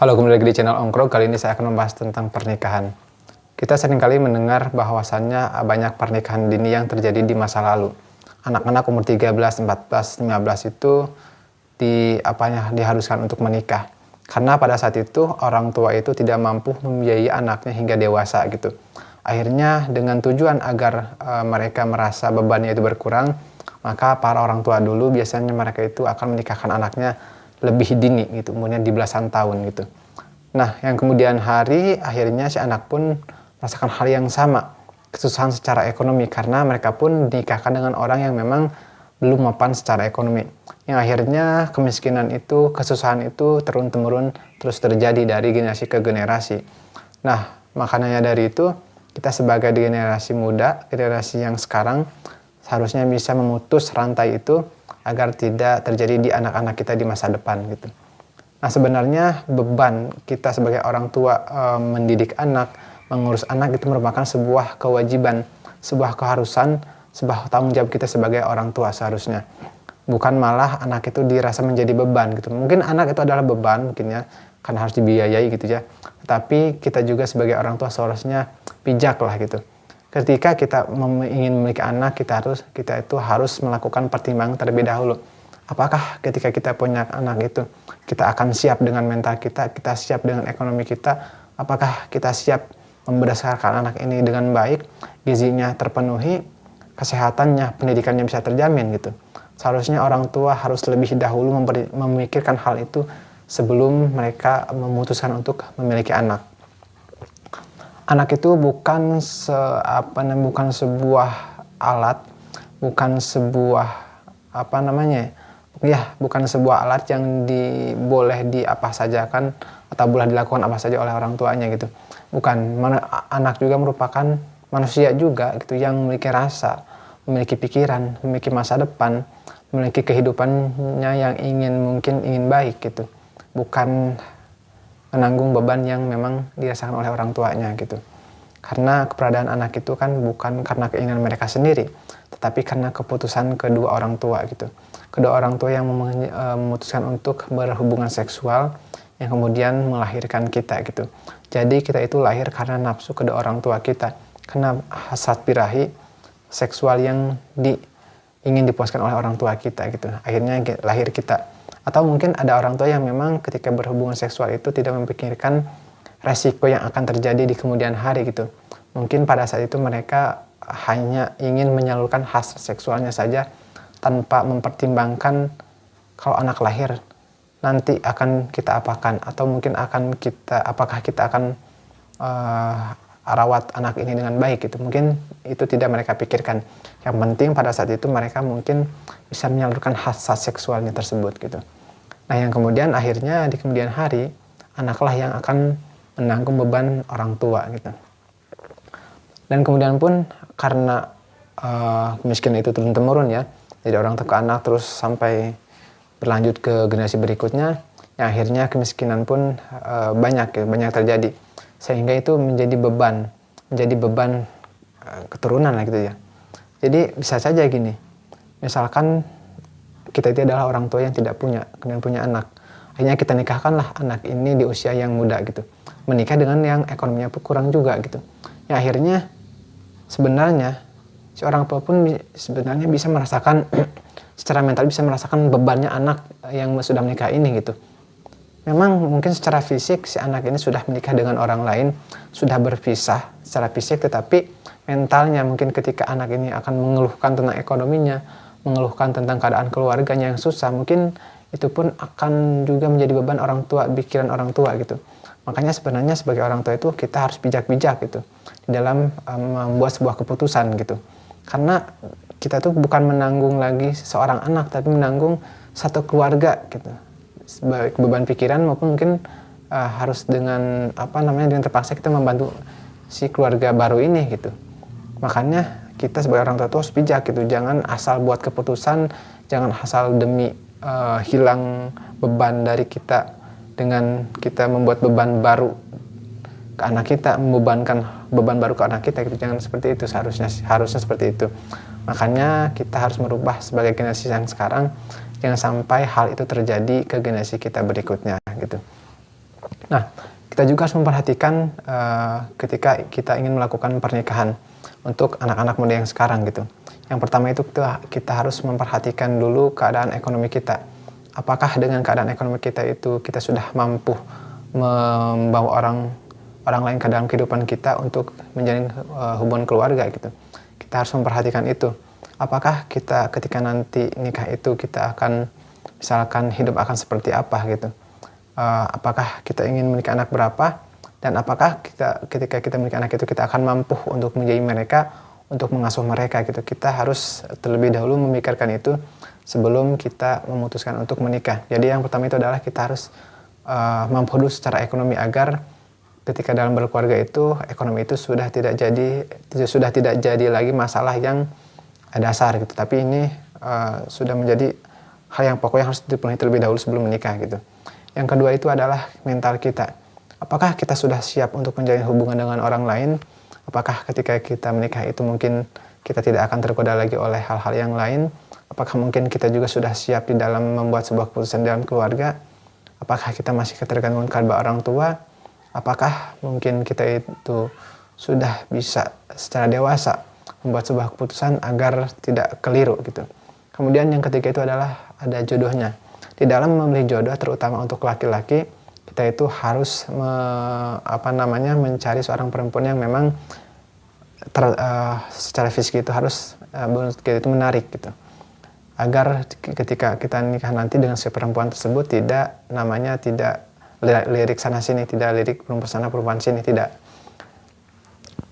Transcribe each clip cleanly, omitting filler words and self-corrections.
Halo, kembali lagi di channel Ongkrong. Kali ini saya akan membahas tentang pernikahan. Kita seringkali mendengar bahwasannya banyak pernikahan dini yang terjadi di masa lalu. Anak-anak umur 13, 14, 15 itu diharuskan untuk menikah. Karena pada saat itu orang tua itu tidak mampu membiayai anaknya hingga dewasa gitu. Akhirnya dengan tujuan agar mereka merasa bebannya itu berkurang, maka para orang tua dulu biasanya mereka itu akan menikahkan anaknya lebih dini gitu, umurnya di belasan tahun gitu. Nah, yang kemudian hari akhirnya si anak pun merasakan hal yang sama, kesusahan secara ekonomi karena mereka pun dinikahkan dengan orang yang memang belum mapan secara ekonomi. Yang akhirnya kemiskinan itu, kesusahan itu turun-temurun terus terjadi dari generasi ke generasi. Nah, makanya dari itu kita sebagai generasi muda, generasi yang sekarang seharusnya bisa memutus rantai itu agar tidak terjadi di anak-anak kita di masa depan gitu. Nah, sebenarnya beban kita sebagai orang tua mendidik anak, mengurus anak itu merupakan sebuah kewajiban, sebuah keharusan, sebuah tanggung jawab kita sebagai orang tua seharusnya. Bukan malah anak itu dirasa menjadi beban gitu. Mungkin anak itu adalah beban mungkin ya, karena harus dibiayai gitu ya. Tetapi kita juga sebagai orang tua seharusnya bijak lah gitu. Ketika kita ingin memiliki anak, kita itu harus melakukan pertimbangan terlebih dahulu. Apakah ketika kita punya anak itu, kita akan siap dengan mental kita siap dengan ekonomi kita, apakah kita siap membesarkan anak ini dengan baik, gizinya terpenuhi, kesehatannya, pendidikannya bisa terjamin gitu. Seharusnya orang tua harus lebih dahulu memikirkan hal itu sebelum mereka memutuskan untuk memiliki anak. Anak itu bukan sebuah alat, bukan sebuah bukan sebuah alat yang boleh diapa-sajakan atau boleh dilakukan apa saja oleh orang tuanya gitu. Bukan, anak juga merupakan manusia juga gitu yang memiliki rasa, memiliki pikiran, memiliki masa depan, memiliki kehidupannya yang ingin baik gitu. Bukan menanggung beban yang memang dirasakan oleh orang tuanya gitu. Karena keberadaan anak itu kan bukan karena keinginan mereka sendiri, tetapi karena keputusan kedua orang tua gitu. Kedua orang tua yang memutuskan untuk berhubungan seksual yang kemudian melahirkan kita gitu. Jadi kita itu lahir karena nafsu kedua orang tua kita, karena hasrat birahi seksual yang ingin dipuaskan oleh orang tua kita gitu. Akhirnya lahir kita. Atau mungkin ada orang tua yang memang ketika berhubungan seksual itu tidak memikirkan resiko yang akan terjadi di kemudian hari gitu. Mungkin pada saat itu mereka hanya ingin menyalurkan hasrat seksualnya saja tanpa mempertimbangkan kalau anak lahir nanti akan kita apakan, atau mungkin apakah kita akan rawat anak ini dengan baik gitu. Mungkin itu tidak mereka pikirkan. Yang penting pada saat itu mereka mungkin bisa menyalurkan hasrat seksualnya tersebut gitu. Nah, yang kemudian akhirnya di kemudian hari anaklah yang akan menanggung beban orang tua gitu. Dan kemudian pun karena kemiskinan itu turun-temurun ya, dari orang tua ke anak terus sampai berlanjut ke generasi berikutnya, yang akhirnya kemiskinan pun banyak terjadi, sehingga itu menjadi beban keturunan lah gitu ya. Jadi bisa saja gini, misalkan kita itu adalah orang tua yang tidak punya, kemudian punya anak, akhirnya kita nikahkanlah anak ini di usia yang muda gitu, menikah dengan yang ekonominya kurang juga gitu, yang akhirnya sebenarnya si orang tua pun sebenarnya bisa merasakan secara mental, bisa merasakan bebannya anak yang sudah menikah ini gitu. Memang mungkin secara fisik si anak ini sudah menikah dengan orang lain, sudah berpisah secara fisik, tetapi mentalnya mungkin ketika anak ini akan mengeluhkan tentang ekonominya, mengeluhkan tentang keadaan keluarganya yang susah, mungkin itu pun akan juga menjadi beban orang tua, pikiran orang tua gitu. Makanya sebenarnya sebagai orang tua itu kita harus bijak-bijak gitu di dalam membuat sebuah keputusan gitu. Karena kita tuh bukan menanggung lagi seorang anak, tapi menanggung satu keluarga gitu. Baik beban pikiran maupun mungkin harus dengan dengan terpaksa kita membantu si keluarga baru ini gitu. Makanya kita sebagai orang tua tuh harus bijak gitu. Jangan asal buat keputusan, jangan asal demi hilang beban dari kita dengan kita membuat beban baru ke anak kita, membebankan beban baru ke anak kita gitu. Jangan seperti itu, harusnya seperti itu. Makanya kita harus merubah sebagai generasi yang sekarang, jangan sampai hal itu terjadi ke generasi kita berikutnya gitu. Nah, kita juga harus memperhatikan ketika kita ingin melakukan pernikahan untuk anak-anak muda yang sekarang gitu. Yang pertama itu kita harus memperhatikan dulu keadaan ekonomi kita. Apakah dengan keadaan ekonomi kita itu kita sudah mampu membawa orang lain ke dalam kehidupan kita untuk menjalin hubungan keluarga gitu. Kita harus memperhatikan itu. Apakah kita ketika nanti nikah itu kita akan misalkan hidup akan seperti apa gitu. Apakah kita ingin memiliki anak berapa, dan apakah ketika kita memiliki anak itu kita akan mampu untuk menjadi mereka, untuk mengasuh mereka gitu. Kita harus terlebih dahulu memikirkan itu sebelum kita memutuskan untuk menikah. Jadi yang pertama itu adalah kita harus mampu dulu secara ekonomi, agar ketika dalam berkeluarga itu ekonomi itu sudah tidak jadi lagi masalah yang dasar gitu. Tapi ini sudah menjadi hal yang pokok yang harus dipenuhi terlebih dahulu sebelum menikah gitu. Yang kedua itu adalah mental kita. Apakah kita sudah siap untuk menjalin hubungan dengan orang lain? Apakah ketika kita menikah itu mungkin kita tidak akan tergoda lagi oleh hal-hal yang lain? Apakah mungkin kita juga sudah siap di dalam membuat sebuah keputusan dalam keluarga? Apakah kita masih ketergantungan kepada orang tua? Apakah mungkin kita itu sudah bisa secara dewasa membuat sebuah keputusan agar tidak keliru gitu. Kemudian yang ketiga itu adalah ada jodohnya. Di dalam memilih jodoh, terutama untuk laki-laki, kita itu harus mencari seorang perempuan yang memang secara fisik itu harus menurut kita itu menarik gitu. Agar ketika kita nikah nanti dengan si perempuan tersebut tidak lirik sana sini, tidak lirik perempuan sana perempuan sini, tidak.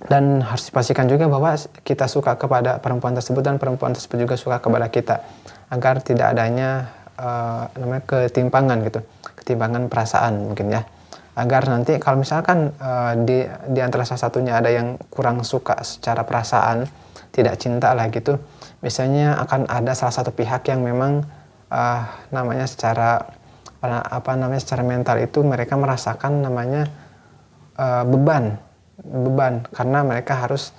Dan harus dipastikan juga bahwa kita suka kepada perempuan tersebut dan perempuan tersebut juga suka kepada kita, agar tidak adanya ketimpangan gitu, ketimpangan perasaan mungkin ya, agar nanti kalau misalkan di antara salah satunya ada yang kurang suka secara perasaan, tidak cinta lah gitu, biasanya akan ada salah satu pihak yang memang secara mental itu mereka merasakan beban karena mereka harus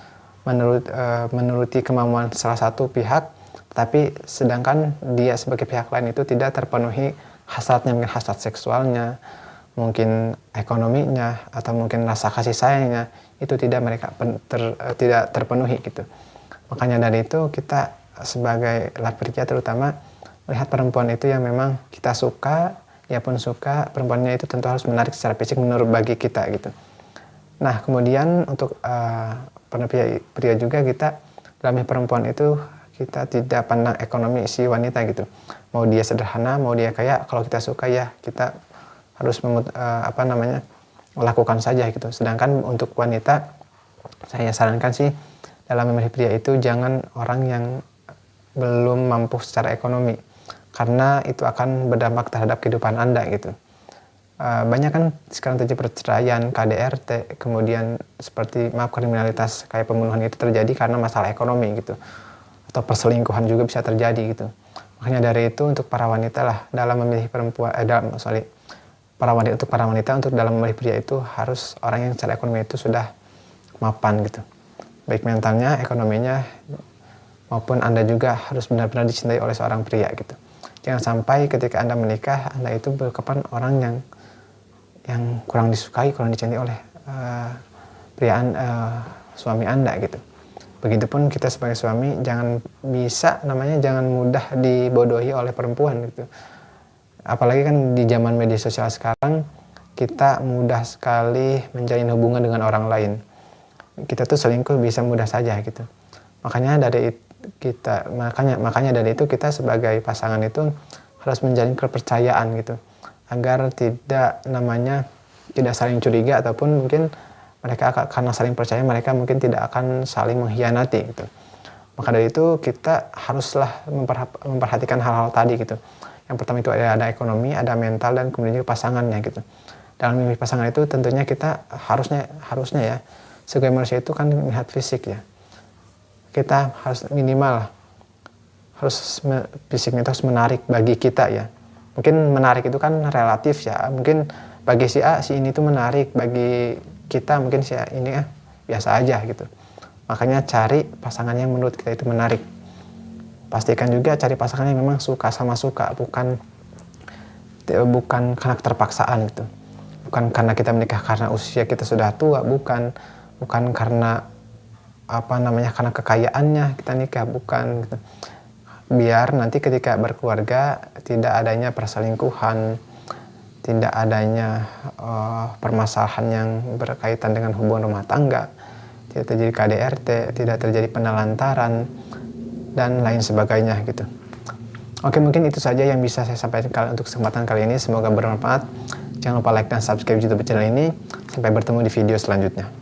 menuruti kemauan salah satu pihak. Tapi sedangkan dia sebagai pihak lain itu tidak terpenuhi hasratnya, mungkin hasrat seksualnya, mungkin ekonominya, atau mungkin rasa kasih sayangnya, itu tidak terpenuhi gitu. Makanya dari itu kita sebagai laki-laki terutama melihat perempuan itu yang memang kita suka, dia pun suka, perempuannya itu tentu harus menarik secara fisik menurut bagi kita gitu. Nah kemudian untuk pria juga, kita dalam perempuan itu kita tidak pandang ekonomi si wanita gitu. Mau dia sederhana, mau dia kaya, kalau kita suka ya kita harus lakukan saja gitu. Sedangkan untuk wanita, saya sarankan sih dalam memilih pria itu jangan orang yang belum mampu secara ekonomi, karena itu akan berdampak terhadap kehidupan Anda gitu. Banyak kan sekarang terjadi perceraian, KDRT, kemudian seperti kriminalitas kayak pembunuhan itu terjadi karena masalah ekonomi gitu. Atau perselingkuhan juga bisa terjadi gitu. Makanya dari itu untuk para wanita lah dalam memilih para wanita untuk dalam memilih pria itu harus orang yang secara ekonomi itu sudah mapan gitu. Baik mentalnya, ekonominya, maupun Anda juga harus benar-benar dicintai oleh seorang pria gitu. Jangan sampai ketika Anda menikah, Anda itu berkepan orang yang kurang disukai, kurang dicintai oleh suami Anda gitu. Begitupun kita sebagai suami jangan mudah dibodohi oleh perempuan gitu. Apalagi kan di zaman media sosial sekarang, kita mudah sekali menjalin hubungan dengan orang lain. Kita tuh selingkuh bisa mudah saja gitu. Makanya dari itu kita sebagai pasangan itu harus menjalin kepercayaan gitu, agar tidak saling curiga, ataupun mungkin mereka karena saling percaya mereka mungkin tidak akan saling mengkhianati gitu. Maka dari itu kita haruslah memperhatikan hal-hal tadi gitu. Yang pertama itu ada ekonomi, ada mental, dan kemudian juga pasangannya gitu. Dalam memilih pasangan itu tentunya kita harusnya ya, sebagai manusia itu kan melihat fisik ya. Kita harus fisiknya itu harus menarik bagi kita ya. Mungkin menarik itu kan relatif ya. Mungkin bagi si A, si ini tuh menarik, bagi kita mungkin si A ini biasa aja gitu. Makanya cari pasangan yang menurut kita itu menarik. Pastikan juga cari pasangan yang memang suka sama suka, bukan karena keterpaksaan gitu. Bukan karena kita menikah karena usia kita sudah tua, bukan karena karena kekayaannya kita nikah, bukan gitu. Biar nanti ketika berkeluarga tidak adanya perselingkuhan, tidak adanya permasalahan yang berkaitan dengan hubungan rumah tangga, tidak terjadi KDRT, tidak terjadi penelantaran, dan lain sebagainya gitu. Oke, mungkin itu saja yang bisa saya sampaikan untuk kesempatan kali ini. Semoga bermanfaat. Jangan lupa like dan subscribe YouTube channel ini. Sampai bertemu di video selanjutnya.